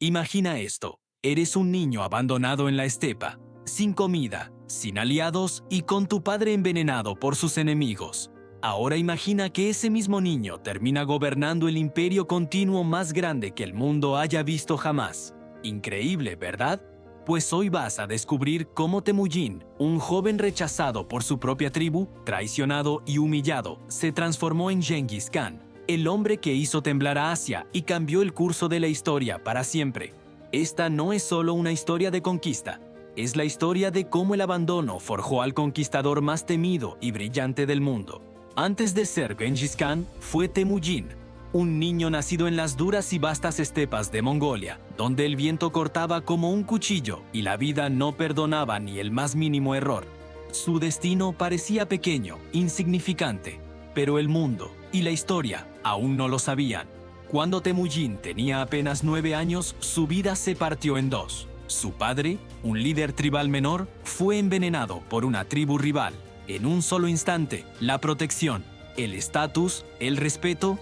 Imagina esto. Eres un niño abandonado en la estepa, sin comida, sin aliados y con tu padre envenenado por sus enemigos. Ahora imagina que ese mismo niño termina gobernando el imperio continuo más grande que el mundo haya visto jamás. Increíble, ¿verdad? Pues hoy vas a descubrir cómo Temujin, un joven rechazado por su propia tribu, traicionado y humillado, se transformó en Genghis Khan, el hombre que hizo temblar a Asia y cambió el curso de la historia para siempre. Esta no es solo una historia de conquista, es la historia de cómo el abandono forjó al conquistador más temido y brillante del mundo. Antes de ser Genghis Khan, fue Temujin, un niño nacido en las duras y vastas estepas de Mongolia, donde el viento cortaba como un cuchillo y la vida no perdonaba ni el más mínimo error. Su destino parecía pequeño, insignificante, pero el mundo y la historia aún no lo sabían. Cuando Temujin tenía apenas 9 años, su vida se partió en dos. Su padre, un líder tribal menor, fue envenenado por una tribu rival. En un solo instante, la protección, el estatus, el respeto,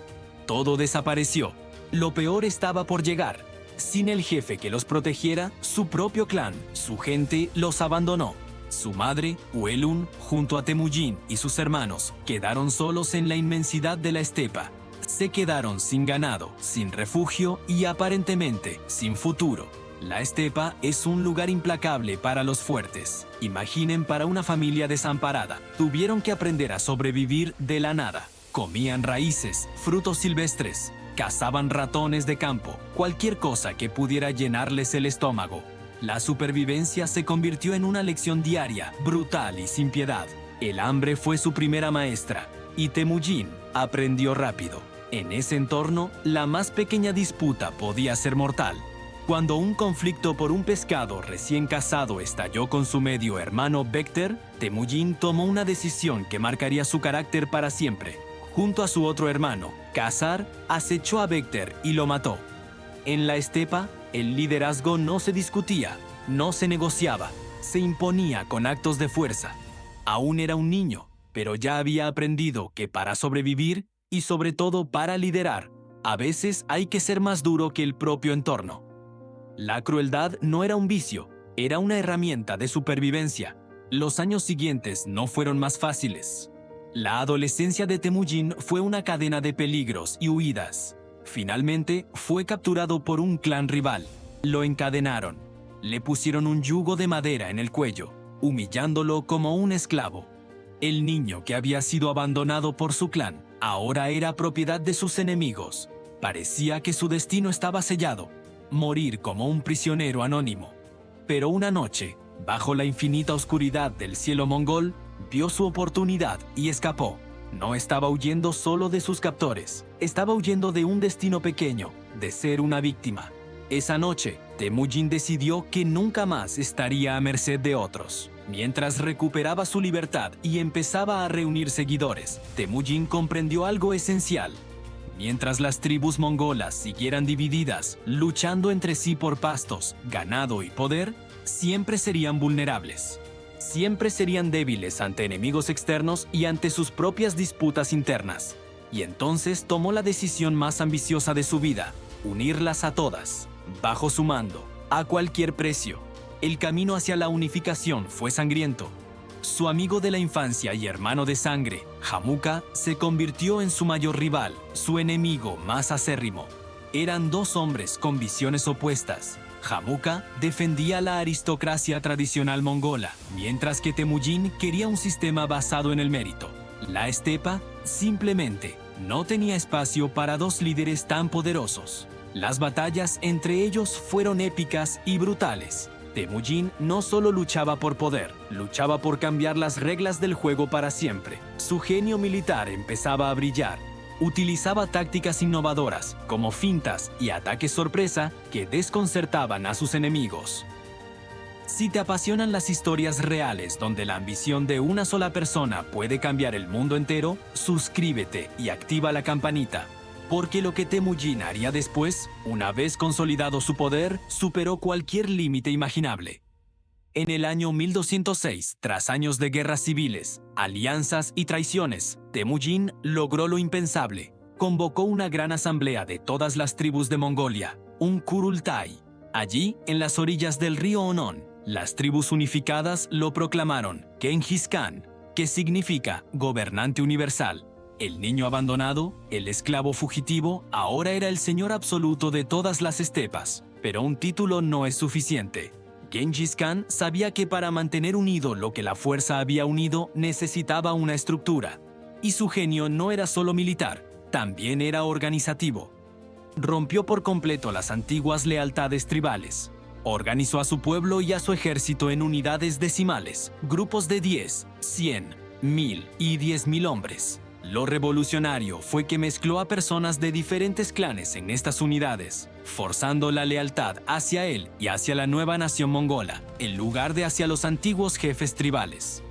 todo desapareció. Lo peor estaba por llegar. Sin el jefe que los protegiera, su propio clan, su gente, los abandonó. Su madre, Uelun, junto a Temujin y sus hermanos, quedaron solos en la inmensidad de la estepa. Se quedaron sin ganado, sin refugio y aparentemente sin futuro. La estepa es un lugar implacable para los fuertes. Imaginen para una familia desamparada. Tuvieron que aprender a sobrevivir de la nada. Comían raíces, frutos silvestres, cazaban ratones de campo, cualquier cosa que pudiera llenarles el estómago. La supervivencia se convirtió en una lección diaria, brutal y sin piedad. El hambre fue su primera maestra, y Temujin aprendió rápido. En ese entorno, la más pequeña disputa podía ser mortal. Cuando un conflicto por un pescado recién cazado estalló con su medio hermano Bekter, Temujin tomó una decisión que marcaría su carácter para siempre. Junto a su otro hermano, Khazar, acechó a Bekter y lo mató. En la estepa, el liderazgo no se discutía, no se negociaba, se imponía con actos de fuerza. Aún era un niño, pero ya había aprendido que para sobrevivir, y sobre todo para liderar, a veces hay que ser más duro que el propio entorno. La crueldad no era un vicio, era una herramienta de supervivencia. Los años siguientes no fueron más fáciles. La adolescencia de Temujin fue una cadena de peligros y huidas. Finalmente, fue capturado por un clan rival. Lo encadenaron. Le pusieron un yugo de madera en el cuello, humillándolo como un esclavo. El niño que había sido abandonado por su clan ahora era propiedad de sus enemigos. Parecía que su destino estaba sellado, morir como un prisionero anónimo. Pero una noche, bajo la infinita oscuridad del cielo mongol, vio su oportunidad y escapó. No estaba huyendo solo de sus captores, estaba huyendo de un destino pequeño, de ser una víctima. Esa noche, Temujin decidió que nunca más estaría a merced de otros. Mientras recuperaba su libertad y empezaba a reunir seguidores, Temujin comprendió algo esencial. Mientras las tribus mongolas siguieran divididas, luchando entre sí por pastos, ganado y poder, siempre serían vulnerables. Siempre serían débiles ante enemigos externos y ante sus propias disputas internas. Y entonces tomó la decisión más ambiciosa de su vida: unirlas a todas, bajo su mando, a cualquier precio. El camino hacia la unificación fue sangriento. Su amigo de la infancia y hermano de sangre, Jamuka, se convirtió en su mayor rival, su enemigo más acérrimo. Eran dos hombres con visiones opuestas. Jamuka defendía la aristocracia tradicional mongola, mientras que Temujin quería un sistema basado en el mérito. La estepa simplemente no tenía espacio para dos líderes tan poderosos. Las batallas entre ellos fueron épicas y brutales. Temujin no solo luchaba por poder, luchaba por cambiar las reglas del juego para siempre. Su genio militar empezaba a brillar. Utilizaba tácticas innovadoras, como fintas y ataques sorpresa, que desconcertaban a sus enemigos. Si te apasionan las historias reales donde la ambición de una sola persona puede cambiar el mundo entero, suscríbete y activa la campanita. Porque lo que Temujin haría después, una vez consolidado su poder, superó cualquier límite imaginable. En el año 1206, tras años de guerras civiles, alianzas y traiciones, Temujin logró lo impensable. Convocó una gran asamblea de todas las tribus de Mongolia, un Kurultai, Allí, en las orillas del río Onón, las tribus unificadas lo proclamaron Genghis Khan, que significa gobernante universal. El niño abandonado, el esclavo fugitivo, ahora era el señor absoluto de todas las estepas. Pero un título no es suficiente. Genghis Khan sabía que para mantener unido lo que la fuerza había unido necesitaba una estructura. Y su genio no era solo militar, también era organizativo. Rompió por completo las antiguas lealtades tribales. Organizó a su pueblo y a su ejército en unidades decimales, grupos de 10, 100, 1000 y 10.000 hombres. Lo revolucionario fue que mezcló a personas de diferentes clanes en estas unidades, forzando la lealtad hacia él y hacia la nueva nación mongola, en lugar de hacia los antiguos jefes tribales.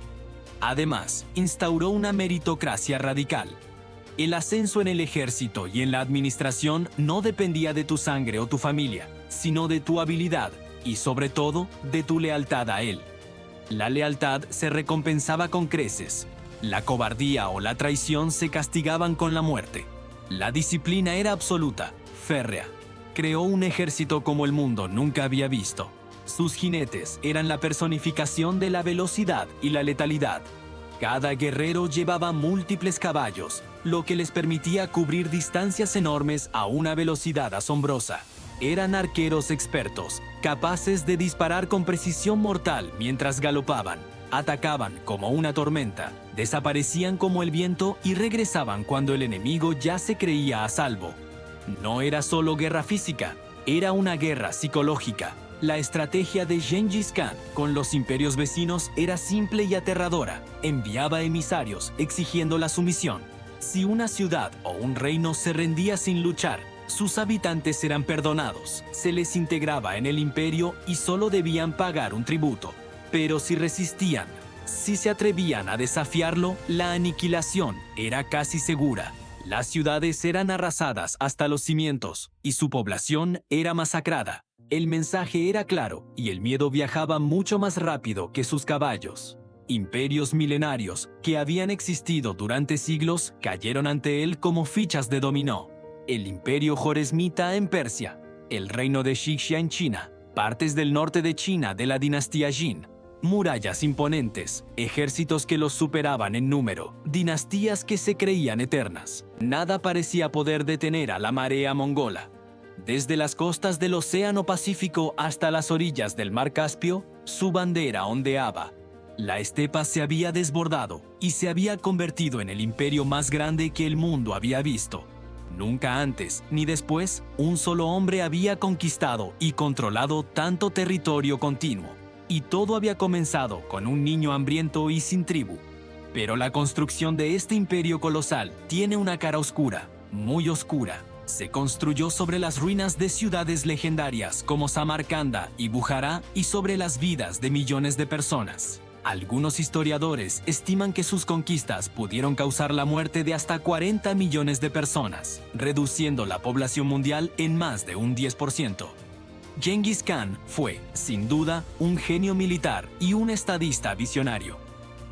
Además, instauró una meritocracia radical. El ascenso en el ejército y en la administración no dependía de tu sangre o tu familia, sino de tu habilidad y, sobre todo, de tu lealtad a él. La lealtad se recompensaba con creces. La cobardía o la traición se castigaban con la muerte. La disciplina era absoluta, férrea. Creó un ejército como el mundo nunca había visto. Sus jinetes eran la personificación de la velocidad y la letalidad. Cada guerrero llevaba múltiples caballos, lo que les permitía cubrir distancias enormes a una velocidad asombrosa. Eran arqueros expertos, capaces de disparar con precisión mortal mientras galopaban. Atacaban como una tormenta, desaparecían como el viento y regresaban cuando el enemigo ya se creía a salvo. No era solo guerra física, era una guerra psicológica. La estrategia de Genghis Khan con los imperios vecinos era simple y aterradora. Enviaba emisarios exigiendo la sumisión. Si una ciudad o un reino se rendía sin luchar, sus habitantes eran perdonados, se les integraba en el imperio y solo debían pagar un tributo. Pero si resistían, si se atrevían a desafiarlo, la aniquilación era casi segura. Las ciudades eran arrasadas hasta los cimientos y su población era masacrada. El mensaje era claro y el miedo viajaba mucho más rápido que sus caballos. Imperios milenarios que habían existido durante siglos cayeron ante él como fichas de dominó. El imperio joresmita en Persia, el reino de Xixia en China, partes del norte de China de la dinastía Jin, murallas imponentes, ejércitos que los superaban en número, dinastías que se creían eternas. Nada parecía poder detener a la marea mongola. Desde las costas del Océano Pacífico hasta las orillas del Mar Caspio, su bandera ondeaba. La estepa se había desbordado y se había convertido en el imperio más grande que el mundo había visto. Nunca antes ni después un solo hombre había conquistado y controlado tanto territorio continuo. Y todo había comenzado con un niño hambriento y sin tribu. Pero la construcción de este imperio colosal tiene una cara oscura, muy oscura. Se construyó sobre las ruinas de ciudades legendarias como Samarcanda y Bujará y sobre las vidas de millones de personas. Algunos historiadores estiman que sus conquistas pudieron causar la muerte de hasta 40 millones de personas, reduciendo la población mundial en más de un 10%. Genghis Khan fue, sin duda, un genio militar y un estadista visionario.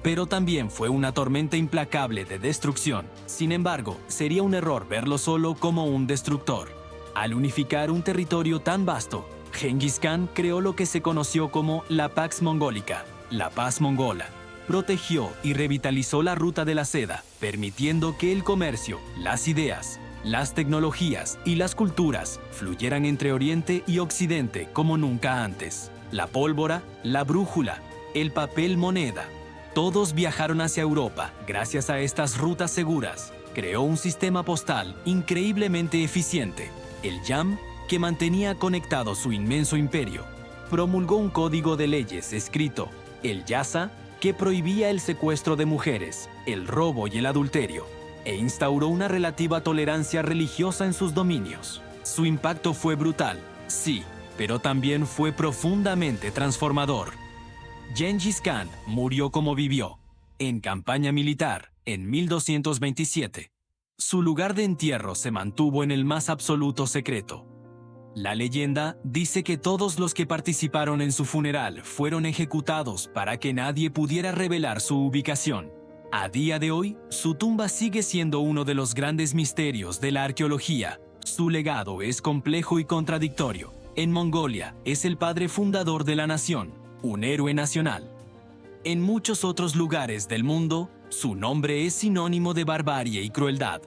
Pero también fue una tormenta implacable de destrucción. Sin embargo, sería un error verlo solo como un destructor. Al unificar un territorio tan vasto, Genghis Khan creó lo que se conoció como la Pax Mongólica, la paz mongola. Protegió y revitalizó la ruta de la seda, permitiendo que el comercio, las ideas, las tecnologías y las culturas fluyeran entre Oriente y Occidente como nunca antes. La pólvora, la brújula, el papel moneda, todos viajaron hacia Europa gracias a estas rutas seguras. Creó un sistema postal increíblemente eficiente, el YAM, que mantenía conectado su inmenso imperio. Promulgó un código de leyes escrito, el Yasa, que prohibía el secuestro de mujeres, el robo y el adulterio, e instauró una relativa tolerancia religiosa en sus dominios. Su impacto fue brutal, sí, pero también fue profundamente transformador. Genghis Khan murió como vivió, en campaña militar, en 1227. Su lugar de entierro se mantuvo en el más absoluto secreto. La leyenda dice que todos los que participaron en su funeral fueron ejecutados para que nadie pudiera revelar su ubicación. A día de hoy, su tumba sigue siendo uno de los grandes misterios de la arqueología. Su legado es complejo y contradictorio, En Mongolia es el padre fundador de la nación, un héroe nacional. En muchos otros lugares del mundo, su nombre es sinónimo de barbarie y crueldad,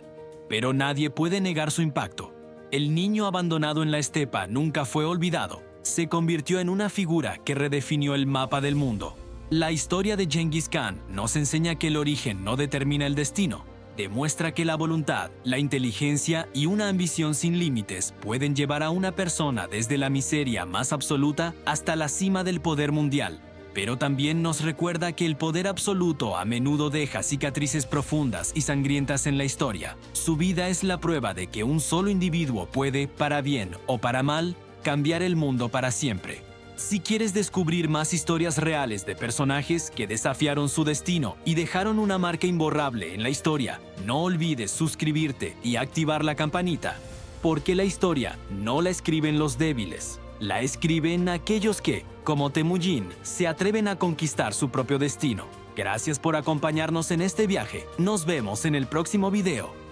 pero nadie puede negar su impacto. El niño abandonado en la estepa nunca fue olvidado. Se convirtió en una figura que redefinió el mapa del mundo. La historia de Genghis Khan nos enseña que el origen no determina el destino. Demuestra que la voluntad, la inteligencia y una ambición sin límites pueden llevar a una persona desde la miseria más absoluta hasta la cima del poder mundial. Pero también nos recuerda que el poder absoluto a menudo deja cicatrices profundas y sangrientas en la historia. Su vida es la prueba de que un solo individuo puede, para bien o para mal, cambiar el mundo para siempre. Si quieres descubrir más historias reales de personajes que desafiaron su destino y dejaron una marca imborrable en la historia, no olvides suscribirte y activar la campanita, porque la historia no la escriben los débiles, la escriben aquellos que, como Temujin, se atreven a conquistar su propio destino. Gracias por acompañarnos en este viaje. Nos vemos en el próximo video.